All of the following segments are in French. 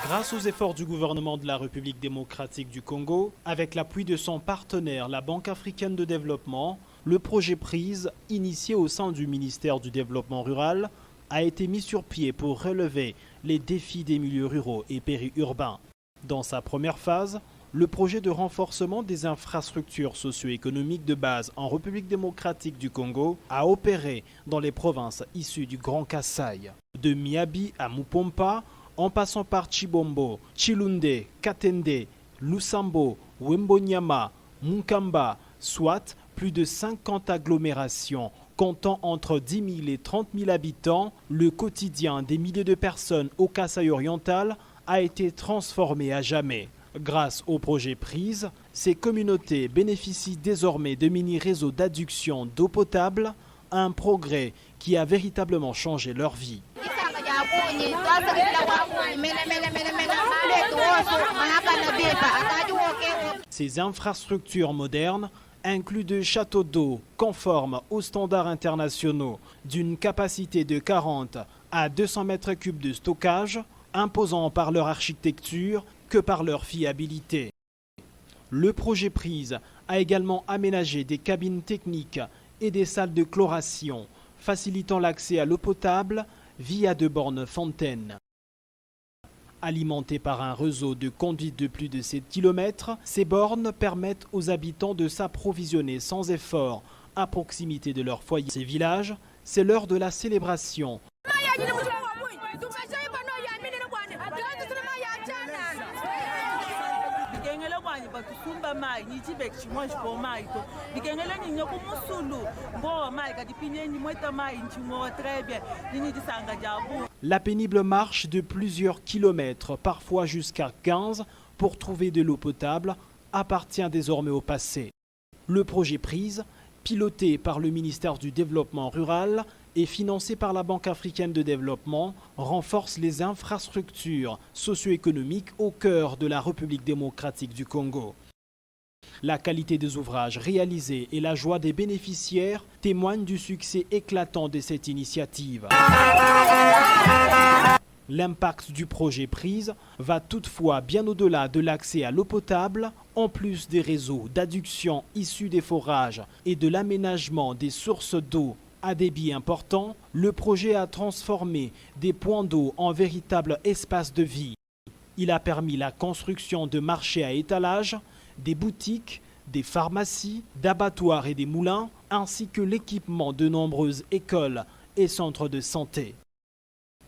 Grâce aux efforts du gouvernement de la République démocratique du Congo, avec l'appui de son partenaire, la Banque africaine de développement, le projet PRISE, initié au sein du ministère du Développement rural, a été mis sur pied pour relever les défis des milieux ruraux et périurbains. Dans sa première phase, le projet de renforcement des infrastructures socio-économiques de base en République démocratique du Congo a opéré dans les provinces issues du Grand Kasaï. De Miabi à Mupompa, en passant par Chibombo, Chilunde, Katende, Lusambo, Wembonyama, Munkamba, soit plus de 50 agglomérations comptant entre 10 000 et 30 000 habitants, le quotidien des milliers de personnes au Kasaï oriental a été transformé à jamais. Grâce au projet PRISE, ces communautés bénéficient désormais de mini-réseaux d'adduction d'eau potable, un progrès qui a véritablement changé leur vie. Ces infrastructures modernes incluent des châteaux d'eau conformes aux standards internationaux d'une capacité de 40 à 200 mètres cubes de stockage, imposant par leur architecture que par leur fiabilité. Le projet PRISE a également aménagé des cabines techniques et des salles de chloration, facilitant l'accès à l'eau potable via de bornes fontaines. Alimentées par un réseau de conduite de plus de 7 km, ces bornes permettent aux habitants de s'approvisionner sans effort à proximité de leur foyer. Ces villages, c'est l'heure de la célébration. La pénible marche de plusieurs kilomètres, parfois jusqu'à 15, pour trouver de l'eau potable, appartient désormais au passé. Le projet PRISE, piloté par le ministère du Développement rural et financé par la Banque africaine de développement, renforce les infrastructures socio-économiques au cœur de la République démocratique du Congo. La qualité des ouvrages réalisés et la joie des bénéficiaires témoignent du succès éclatant de cette initiative. L'impact du projet PRISE va toutefois bien au-delà de l'accès à l'eau potable, en plus des réseaux d'adduction issus des forages et de l'aménagement des sources d'eau à débit important. Le projet a transformé des points d'eau en véritables espaces de vie. Il a permis la construction de marchés à étalage, des boutiques, des pharmacies, d'abattoirs et des moulins, ainsi que l'équipement de nombreuses écoles et centres de santé.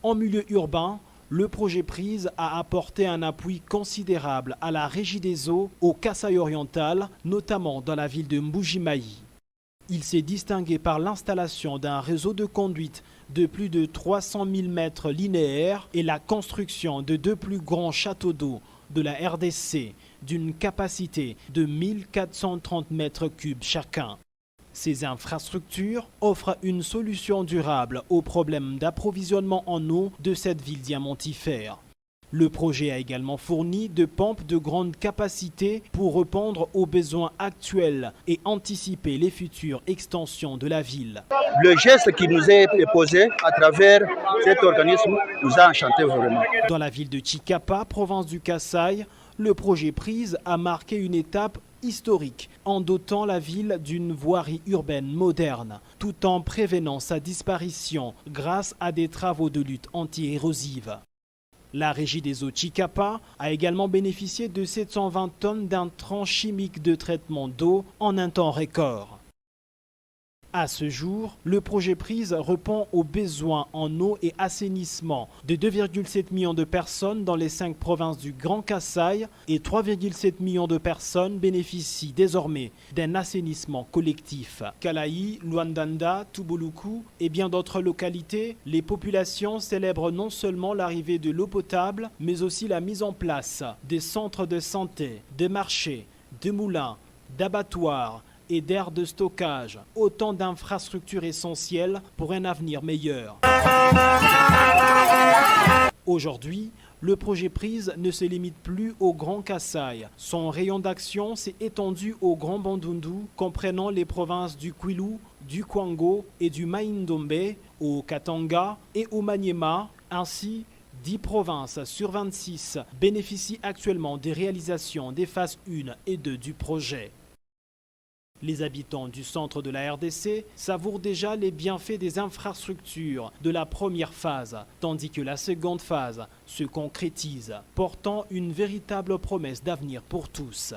En milieu urbain, le projet PRISE a apporté un appui considérable à la Régie des eaux au Kasaï oriental, notamment dans la ville de Mbujimayi. Il s'est distingué par l'installation d'un réseau de conduite de plus de 300 000 mètres linéaires et la construction de 2 plus grands châteaux d'eau de la RDC d'une capacité de 1430 mètres cubes chacun. Ces infrastructures offrent une solution durable aux problèmes d'approvisionnement en eau de cette ville diamantifère. Le projet a également fourni de pompes de grande capacité pour répondre aux besoins actuels et anticiper les futures extensions de la ville. Le geste qui nous est posé à travers cet organisme nous a enchantés vraiment. Dans la ville de Chikapa, province du Kasaï, le projet PRISE a marqué une étape historique en dotant la ville d'une voirie urbaine moderne, tout en prévenant sa disparition grâce à des travaux de lutte anti-érosive. La Régie des eaux Chikapa a également bénéficié de 720 tonnes d'intrants chimiques de traitement d'eau en un temps record. À ce jour, le projet PRISE répond aux besoins en eau et assainissement de 2,7 millions de personnes dans les 5 provinces du Grand Kasaï et 3,7 millions de personnes bénéficient désormais d'un assainissement collectif. Kalaï, Luandanda, Tubuluku et bien d'autres localités, les populations célèbrent non seulement l'arrivée de l'eau potable, mais aussi la mise en place des centres de santé, de marchés, de moulins, d'abattoirs et d'aires de stockage, autant d'infrastructures essentielles pour un avenir meilleur. Aujourd'hui, le projet PRISE ne se limite plus au Grand Kasaï. Son rayon d'action s'est étendu au Grand Bandundu, comprenant les provinces du Kwilu, du Kwango et du Mai-Ndombe, au Katanga et au Maniema, ainsi 10 provinces sur 26 bénéficient actuellement des réalisations des phases 1 et 2 du projet. Les habitants du centre de la RDC savourent déjà les bienfaits des infrastructures de la première phase, tandis que la seconde phase se concrétise, portant une véritable promesse d'avenir pour tous.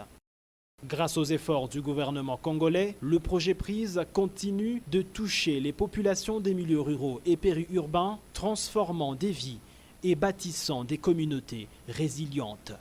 Grâce aux efforts du gouvernement congolais, le projet PRISE continue de toucher les populations des milieux ruraux et périurbains, transformant des vies et bâtissant des communautés résilientes.